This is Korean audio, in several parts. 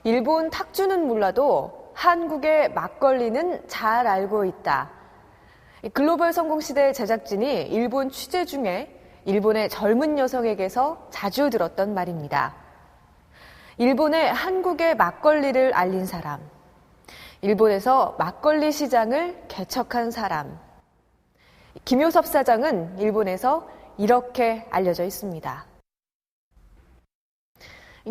일본 탁주는 몰라도 한국의 막걸리는 잘 알고 있다. 글로벌 성공시대 제작진이 일본 취재 중에 일본의 젊은 여성에게서 자주 들었던 말입니다. 일본에 한국의 막걸리를 알린 사람, 일본에서 막걸리 시장을 개척한 사람. 김효섭 사장은 일본에서 이렇게 알려져 있습니다.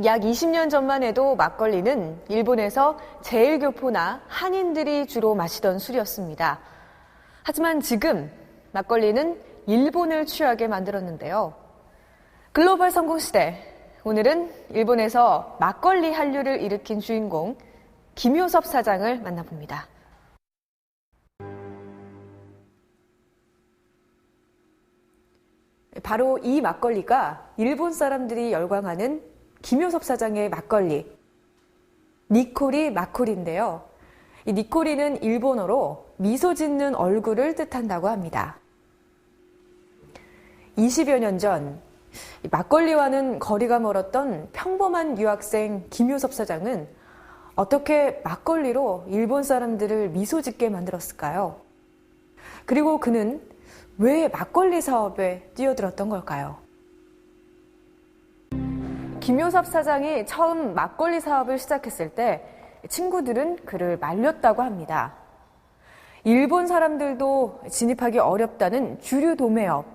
약 20년 전만 해도 막걸리는 일본에서 제일교포나 한인들이 주로 마시던 술이었습니다. 하지만 지금 막걸리는 일본을 취하게 만들었는데요. 글로벌 성공시대, 오늘은 일본에서 막걸리 한류를 일으킨 주인공 김효섭 사장을 만나봅니다. 바로 이 막걸리가 일본 사람들이 열광하는 김효섭 사장의 막걸리, 니코리 마코리인데요. 이 니코리는 일본어로 미소 짓는 얼굴을 뜻한다고 합니다. 20여 년 전 막걸리와는 거리가 멀었던 평범한 유학생 김효섭 사장은 어떻게 막걸리로 일본 사람들을 미소 짓게 만들었을까요? 그리고 그는 왜 막걸리 사업에 뛰어들었던 걸까요? 김효섭 사장이 처음 막걸리 사업을 시작했을 때 친구들은 그를 말렸다고 합니다. 일본 사람들도 진입하기 어렵다는 주류 도매업.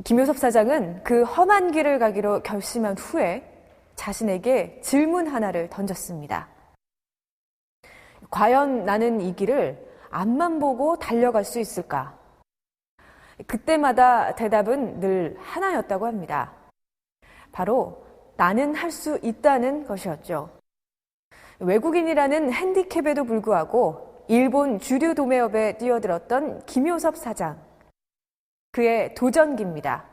김효섭 사장은 그 험한 길을 가기로 결심한 후에 자신에게 질문 하나를 던졌습니다. 과연 나는 이 길을 앞만 보고 달려갈 수 있을까? 그때마다 대답은 늘 하나였다고 합니다. 바로 나는 할 수 있다는 것이었죠. 외국인이라는 핸디캡에도 불구하고 일본 주류 도매업에 뛰어들었던 김효섭 사장. 그의 도전기입니다.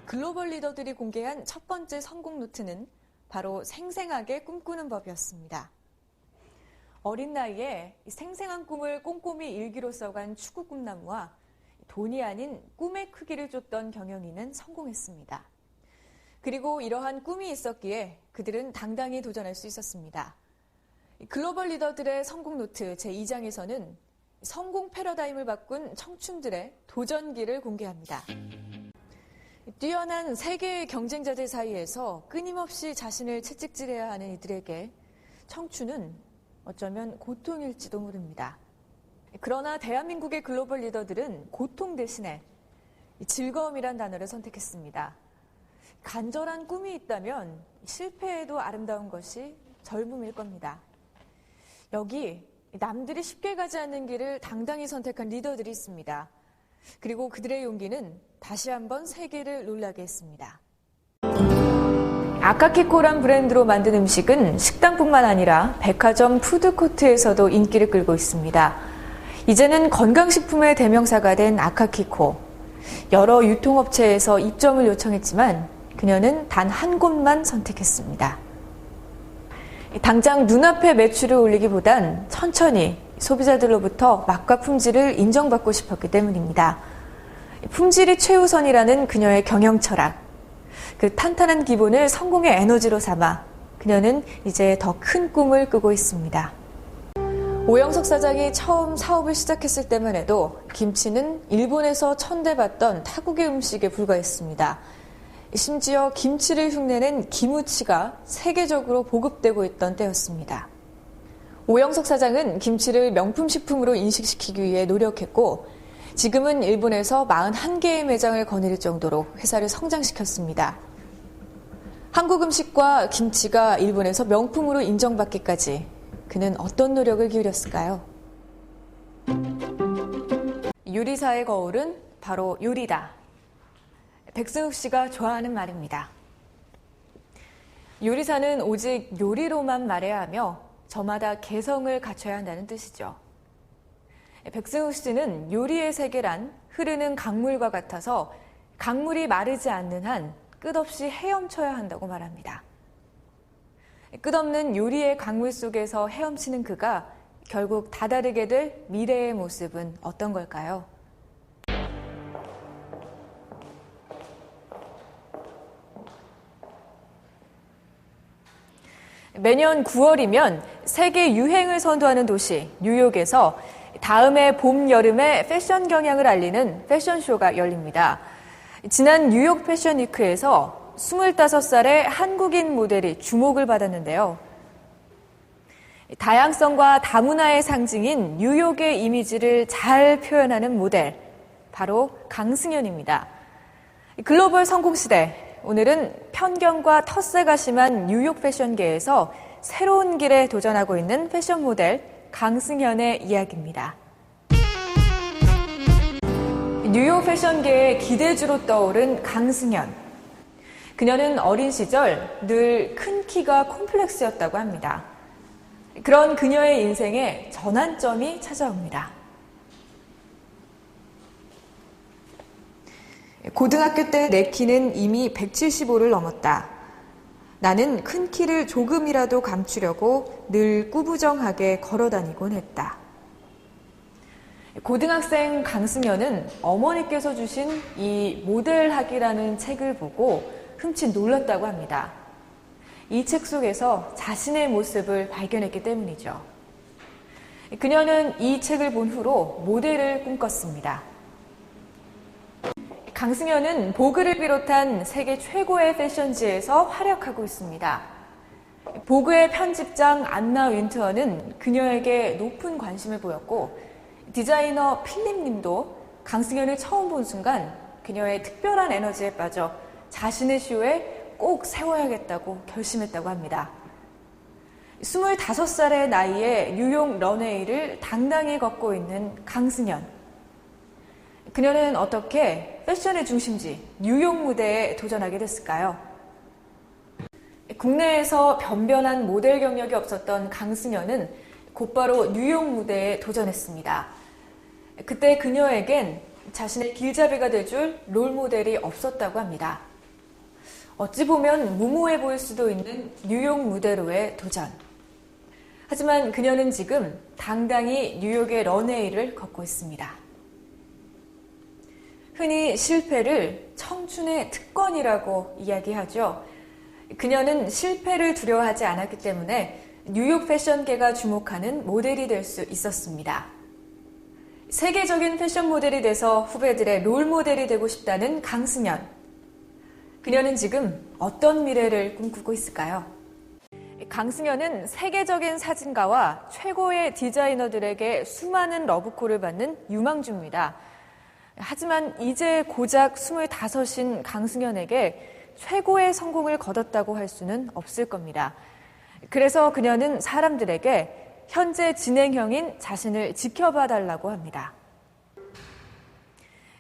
글로벌 리더들이 공개한 첫 번째 성공 노트는 바로 생생하게 꿈꾸는 법이었습니다. 어린 나이에 생생한 꿈을 꼼꼼히 일기로 써간 추구 꿈나무와 돈이 아닌 꿈의 크기를 쫓던 경영인은 성공했습니다. 그리고 이러한 꿈이 있었기에 그들은 당당히 도전할 수 있었습니다. 글로벌 리더들의 성공 노트 제2장에서는 성공 패러다임을 바꾼 청춘들의 도전기를 공개합니다. 뛰어난 세계의 경쟁자들 사이에서 끊임없이 자신을 채찍질해야 하는 이들에게 청춘은 어쩌면 고통일지도 모릅니다. 그러나 대한민국의 글로벌 리더들은 고통 대신에 즐거움이란 단어를 선택했습니다. 간절한 꿈이 있다면 실패에도 아름다운 것이 젊음일 겁니다. 여기 남들이 쉽게 가지 않는 길을 당당히 선택한 리더들이 있습니다. 그리고 그들의 용기는 다시 한번 세계를 놀라게 했습니다. 아카키코란 브랜드로 만든 음식은 식당뿐만 아니라 백화점 푸드코트에서도 인기를 끌고 있습니다. 이제는 건강식품의 대명사가 된 아카키코. 여러 유통업체에서 입점을 요청했지만 그녀는 단 한 곳만 선택했습니다. 당장 눈앞에 매출을 올리기보단 천천히 소비자들로부터 맛과 품질을 인정받고 싶었기 때문입니다. 품질이 최우선이라는 그녀의 경영 철학. 그 탄탄한 기본을 성공의 에너지로 삼아 그녀는 이제 더 큰 꿈을 꾸고 있습니다. 오영석 사장이 처음 사업을 시작했을 때만 해도 김치는 일본에서 천대받던 타국의 음식에 불과했습니다. 심지어 김치를 흉내낸 기무치가 세계적으로 보급되고 있던 때였습니다. 오영석 사장은 김치를 명품식품으로 인식시키기 위해 노력했고 지금은 일본에서 41개의 매장을 거느릴 정도로 회사를 성장시켰습니다. 한국 음식과 김치가 일본에서 명품으로 인정받기까지 그는 어떤 노력을 기울였을까요? 요리사의 거울은 바로 요리다. 백승욱 씨가 좋아하는 말입니다. 요리사는 오직 요리로만 말해야 하며 저마다 개성을 갖춰야 한다는 뜻이죠. 백승욱 씨는 요리의 세계란 흐르는 강물과 같아서 강물이 마르지 않는 한 끝없이 헤엄쳐야 한다고 말합니다. 끝없는 요리의 강물 속에서 헤엄치는 그가 결국 다다르게 될 미래의 모습은 어떤 걸까요? 매년 9월이면 세계 유행을 선도하는 도시 뉴욕에서 다음해 봄, 여름의 패션 경향을 알리는 패션쇼가 열립니다. 지난 뉴욕 패션 위크에서 25살의 한국인 모델이 주목을 받았는데요. 다양성과 다문화의 상징인 뉴욕의 이미지를 잘 표현하는 모델, 바로 강승연입니다. 글로벌 성공시대, 오늘은 편견과 텃세가 심한 뉴욕 패션계에서 새로운 길에 도전하고 있는 패션 모델 강승연의 이야기입니다. 뉴욕 패션계의 기대주로 떠오른 강승연. 그녀는 어린 시절 늘 큰 키가 콤플렉스였다고 합니다. 그런 그녀의 인생에 전환점이 찾아옵니다. 고등학교 때 내 키는 이미 175를 넘었다. 나는 큰 키를 조금이라도 감추려고 늘 꾸부정하게 걸어다니곤 했다. 고등학생 강승연은 어머니께서 주신 이 모델학이라는 책을 보고 흠칫 놀랐다고 합니다. 이 책 속에서 자신의 모습을 발견했기 때문이죠. 그녀는 이 책을 본 후로 모델을 꿈꿨습니다. 강승연은 보그를 비롯한 세계 최고의 패션지에서 활약하고 있습니다. 보그의 편집장 안나 윈트어는 그녀에게 높은 관심을 보였고 디자이너 필립 님도 강승연을 처음 본 순간 그녀의 특별한 에너지에 빠져 자신의 쇼에 꼭 세워야겠다고 결심했다고 합니다. 25살의 나이에 뉴욕 런웨이를 당당히 걷고 있는 강승연. 그녀는 어떻게 패션의 중심지 뉴욕 무대에 도전하게 됐을까요? 국내에서 변변한 모델 경력이 없었던 강승연은 곧바로 뉴욕 무대에 도전했습니다. 그때 그녀에겐 자신의 길잡이가 돼줄 롤모델이 없었다고 합니다. 어찌 보면 무모해 보일 수도 있는 뉴욕 무대로의 도전. 하지만 그녀는 지금 당당히 뉴욕의 런웨이를 걷고 있습니다. 흔히 실패를 청춘의 특권이라고 이야기하죠. 그녀는 실패를 두려워하지 않았기 때문에 뉴욕 패션계가 주목하는 모델이 될 수 있었습니다. 세계적인 패션 모델이 돼서 후배들의 롤 모델이 되고 싶다는 강승연. 그녀는 지금 어떤 미래를 꿈꾸고 있을까요? 강승연은 세계적인 사진가와 최고의 디자이너들에게 수많은 러브콜을 받는 유망주입니다. 하지만 이제 고작 25인 강승연에게 최고의 성공을 거뒀다고 할 수는 없을 겁니다. 그래서 그녀는 사람들에게 현재 진행형인 자신을 지켜봐 달라고 합니다.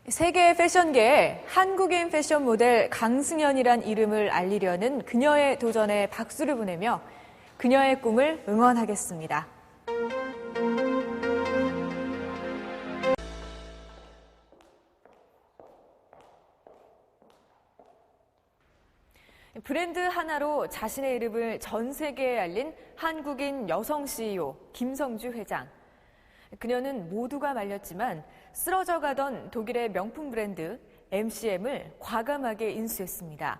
세계 패션계에 한국인 패션 모델 강승연이란 이름을 알리려는 그녀의 도전에 박수를 보내며 그녀의 꿈을 응원하겠습니다. 브랜드 하나로 자신의 이름을 전 세계에 알린 한국인 여성 CEO 김성주 회장. 그녀는 모두가 말렸지만 쓰러져 가던 독일의 명품 브랜드 MCM을 과감하게 인수했습니다.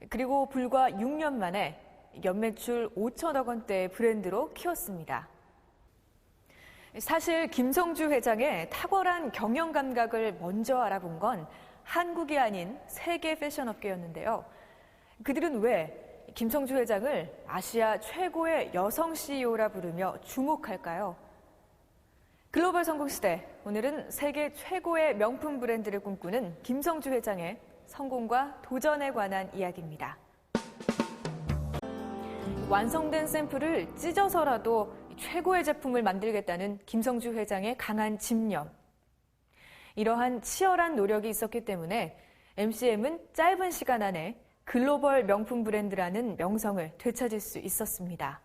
그리고 불과 6년 만에 연매출 5천억 원대의 브랜드로 키웠습니다. 사실 김성주 회장의 탁월한 경영 감각을 먼저 알아본 건 한국이 아닌 세계 패션 업계였는데요. 그들은 왜 김성주 회장을 아시아 최고의 여성 CEO라 부르며 주목할까요? 글로벌 성공시대, 오늘은 세계 최고의 명품 브랜드를 꿈꾸는 김성주 회장의 성공과 도전에 관한 이야기입니다. 완성된 샘플을 찢어서라도 최고의 제품을 만들겠다는 김성주 회장의 강한 집념. 이러한 치열한 노력이 있었기 때문에 MCM은 짧은 시간 안에 글로벌 명품 브랜드라는 명성을 되찾을 수 있었습니다.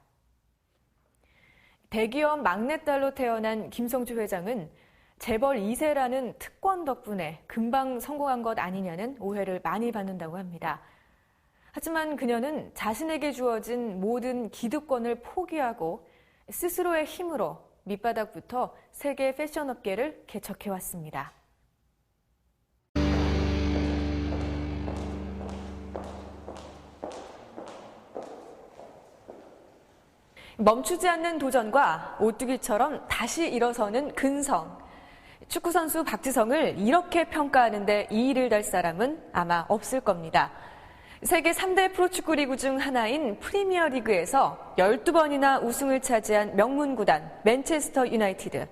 대기업 막내딸로 태어난 김성주 회장은 재벌 2세라는 특권 덕분에 금방 성공한 것 아니냐는 오해를 많이 받는다고 합니다. 하지만 그녀는 자신에게 주어진 모든 기득권을 포기하고 스스로의 힘으로 밑바닥부터 세계 패션 업계를 개척해왔습니다. 멈추지 않는 도전과 오뚜기처럼 다시 일어서는 근성. 축구선수 박지성을 이렇게 평가하는데 이의를 달 사람은 아마 없을 겁니다. 세계 3대 프로축구 리그 중 하나인 프리미어 리그에서 12번이나 우승을 차지한 명문 구단 맨체스터 유나이티드.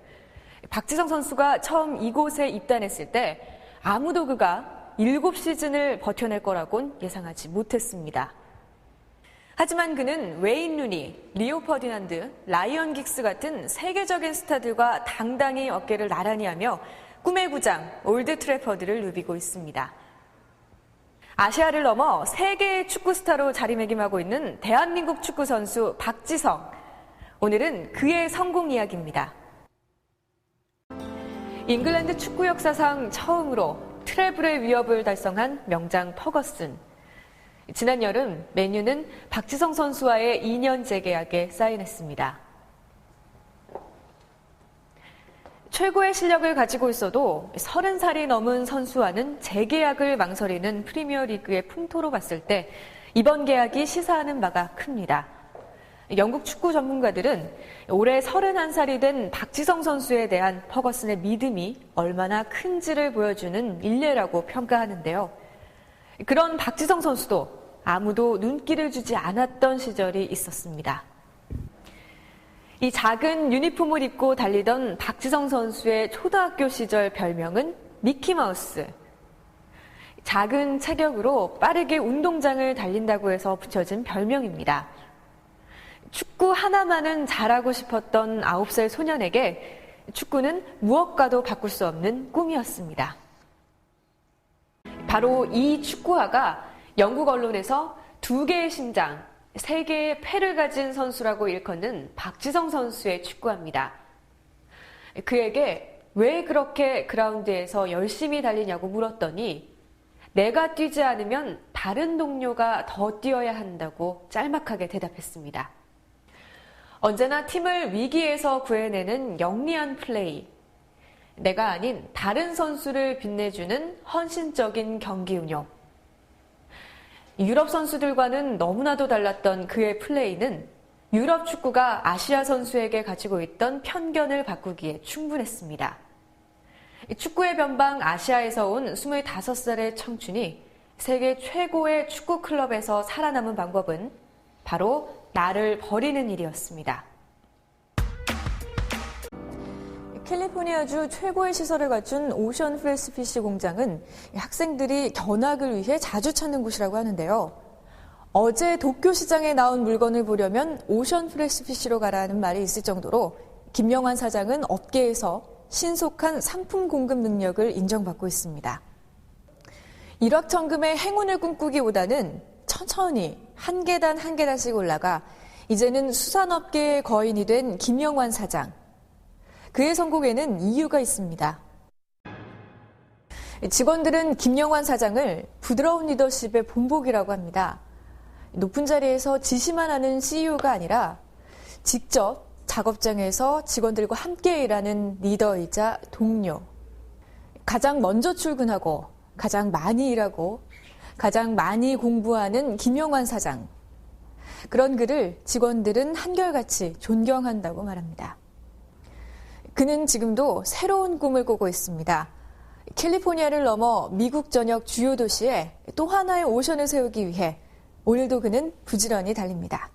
박지성 선수가 처음 이곳에 입단했을 때 아무도 그가 7시즌을 버텨낼 거라곤 예상하지 못했습니다. 하지만 그는 웨인 루니, 리오 퍼디난드, 라이언 긱스 같은 세계적인 스타들과 당당히 어깨를 나란히 하며 꿈의 구장 올드 트래퍼드를 누비고 있습니다. 아시아를 넘어 세계의 축구 스타로 자리매김하고 있는 대한민국 축구 선수 박지성. 오늘은 그의 성공 이야기입니다. 잉글랜드 축구 역사상 처음으로 트래블의 위협을 달성한 명장 퍼거슨. 지난 여름 맨유는 박지성 선수와의 2년 재계약에 사인했습니다. 최고의 실력을 가지고 있어도 30살이 넘은 선수와는 재계약을 망설이는 프리미어리그의 풍토로 봤을 때 이번 계약이 시사하는 바가 큽니다. 영국 축구 전문가들은 올해 31살이 된 박지성 선수에 대한 퍼거슨의 믿음이 얼마나 큰지를 보여주는 일례라고 평가하는데요. 그런 박지성 선수도 아무도 눈길을 주지 않았던 시절이 있었습니다. 이 작은 유니폼을 입고 달리던 박지성 선수의 초등학교 시절 별명은 미키마우스. 작은 체격으로 빠르게 운동장을 달린다고 해서 붙여진 별명입니다. 축구 하나만은 잘하고 싶었던 9살 소년에게 축구는 무엇과도 바꿀 수 없는 꿈이었습니다. 바로 이 축구화가 영국 언론에서 2개의 심장, 3개의 폐를 가진 선수라고 일컫는 박지성 선수의 축구화입니다. 그에게 왜 그렇게 그라운드에서 열심히 달리냐고 물었더니 내가 뛰지 않으면 다른 동료가 더 뛰어야 한다고 짤막하게 대답했습니다. 언제나 팀을 위기에서 구해내는 영리한 플레이. 내가 아닌 다른 선수를 빛내주는 헌신적인 경기 운영. 유럽 선수들과는 너무나도 달랐던 그의 플레이는 유럽 축구가 아시아 선수에게 가지고 있던 편견을 바꾸기에 충분했습니다. 축구의 변방 아시아에서 온 25살의 청춘이 세계 최고의 축구 클럽에서 살아남은 방법은 바로 나를 버리는 일이었습니다. 캘리포니아주 최고의 시설을 갖춘 오션 프레스피쉬 공장은 학생들이 견학을 위해 자주 찾는 곳이라고 하는데요. 어제 도쿄 시장에 나온 물건을 보려면 오션 프레스피쉬로 가라는 말이 있을 정도로 김영환 사장은 업계에서 신속한 상품 공급 능력을 인정받고 있습니다. 일확천금의 행운을 꿈꾸기보다는 천천히 한 계단 한 계단씩 올라가 이제는 수산업계의 거인이 된 김영환 사장. 그의 성공에는 이유가 있습니다. 직원들은 김영환 사장을 부드러운 리더십의 본보기라고 합니다. 높은 자리에서 지시만 하는 CEO가 아니라 직접 작업장에서 직원들과 함께 일하는 리더이자 동료. 가장 먼저 출근하고 가장 많이 일하고 가장 많이 공부하는 김영환 사장. 그런 그를 직원들은 한결같이 존경한다고 말합니다. 그는 지금도 새로운 꿈을 꾸고 있습니다. 캘리포니아를 넘어 미국 전역 주요 도시에 또 하나의 오션을 세우기 위해 오늘도 그는 부지런히 달립니다.